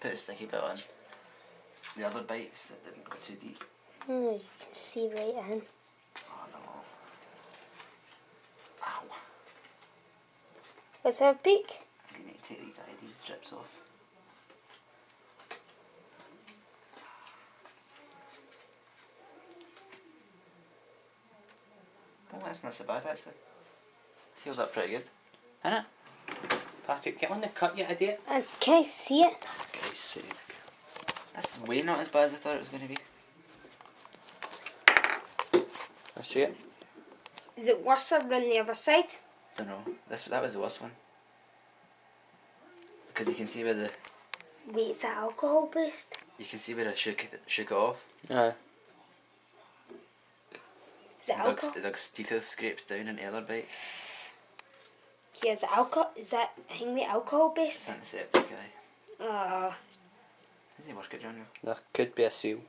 put the sticky bit on the other bites that didn't go too deep. You can see right in. Oh no. Ow. Let's have a peek. I'm going to take these ID strips off. Oh, that's not so bad actually. Sealed up pretty good. Isn't it? Patrick, get on the cut, you idiot. Can I see it? For Christ's sake. That's way not as bad as I thought it was going to be. Let's see it. Is it worse than the other side? Don't know. That was the worst one. Because you can see where the... Wait, is that alcohol based? You can see where I shook it off. Aye. Is it alcohol? The dog's teeth have scraped down into other bites. Yeah, is it alcohol? Is that Hangry alcohol based? It's antiseptic, aye. Uh, How does he work it, John? There could be a seal.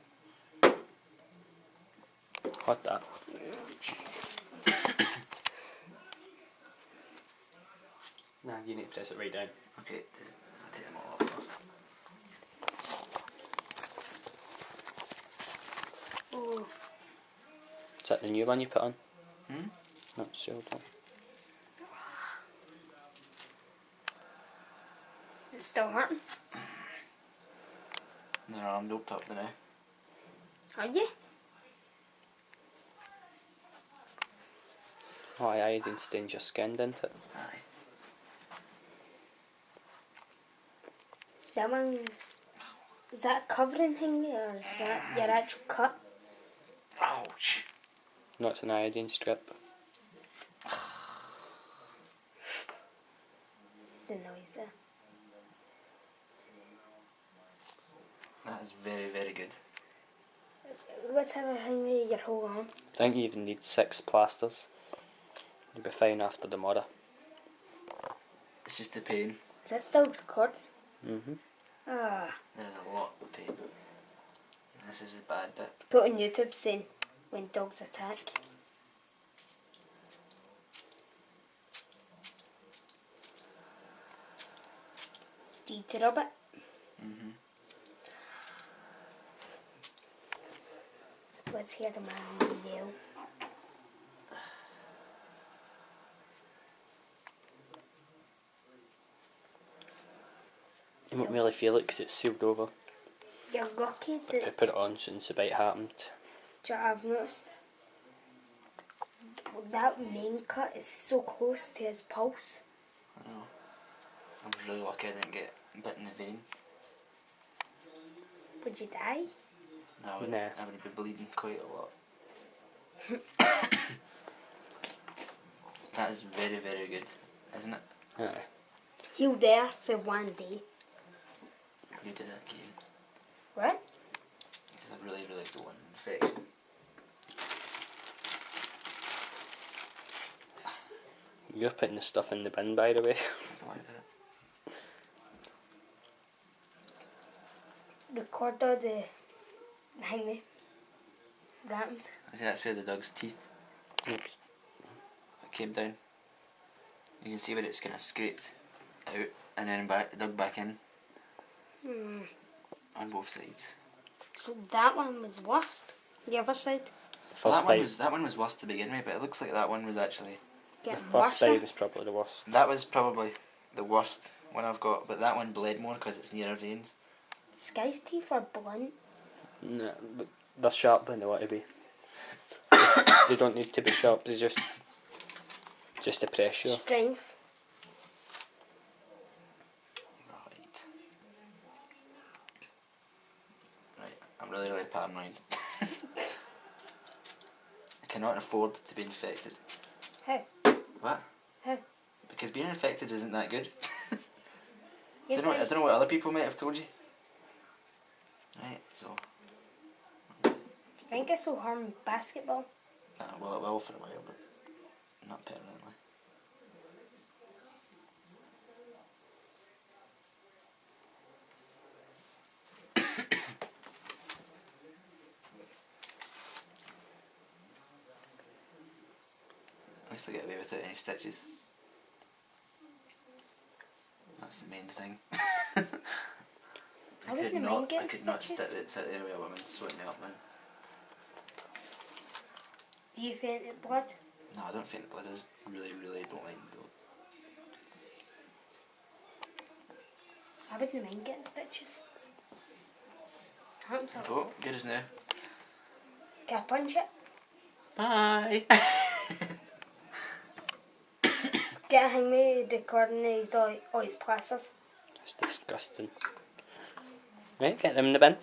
What that? Nah, you need to press it right down. Okay, I'll take them all off first. oh, Is that the new one you put on? Hmm? No, it's the old one. is it still hurting? They're arm doped up now. Are you? Oh, aye, iodine stains your skin, didn't it? Aye. That one, is that covering Hangry or is that your actual cut? Ouch! No, it's an iodine strip. The noise there. That is very, very good. Let's have a Hangry your whole arm. I think you even need 6 plasters. You'll be fine after tomorrow. It's just the pain. Is that still recording? Mm-hmm. Ah. There is a lot of pain. This is the bad bit. Put on YouTube saying when dogs attack. Need to rub it? Mm-hmm. Let's hear the man yell. You won't really feel it because it's sealed over. You're lucky But if you that put it on since the bite happened, I've noticed that main cut is so close to his pulse. I know. I was really lucky I didn't get bit in the vein. Would you die? No, I would, Nah. I would be bleeding quite a lot. That is very, very good, isn't it? aye. He'll there for one day. You did it again. What? Because I really, really don't want an infection. You're putting the stuff in the bin, by the way. Don't worry about it. Record all the Hangry rams. I think that's where the dog's teeth Oops. came down. You can see where it's kind of scraped out and then dug back in on both sides. So that one was worst. The other side First That one was worse to begin with, but it looks like that one was actually... the getting first worse. bite was probably the worst. That was probably the worst one I've got, but that one bled more because it's near our veins. This guy's teeth are blunt. No, but they're sharp when they want to be. They don't need to be sharp, they just to pressure. Strength. Right, I'm really, really paranoid. I cannot afford to be infected. How? What? How? Because being infected isn't that good. Yes, I don't know what other people might have told you. Right, so... I think this will harm basketball. well, it will for a while, but not permanently. At least I get away without any stitches. That's the main thing. I getting I could not stitches? sit there with a woman sewing me up, man. Do you faint at blood? No, I don't faint blood. I just really, really don't like blood. I wouldn't mind getting stitches. Happens a lot. Oh, good as new. Can I punch it? Bye! Get a hang me recording these all his plasters. That's disgusting. Right, get them in the bin.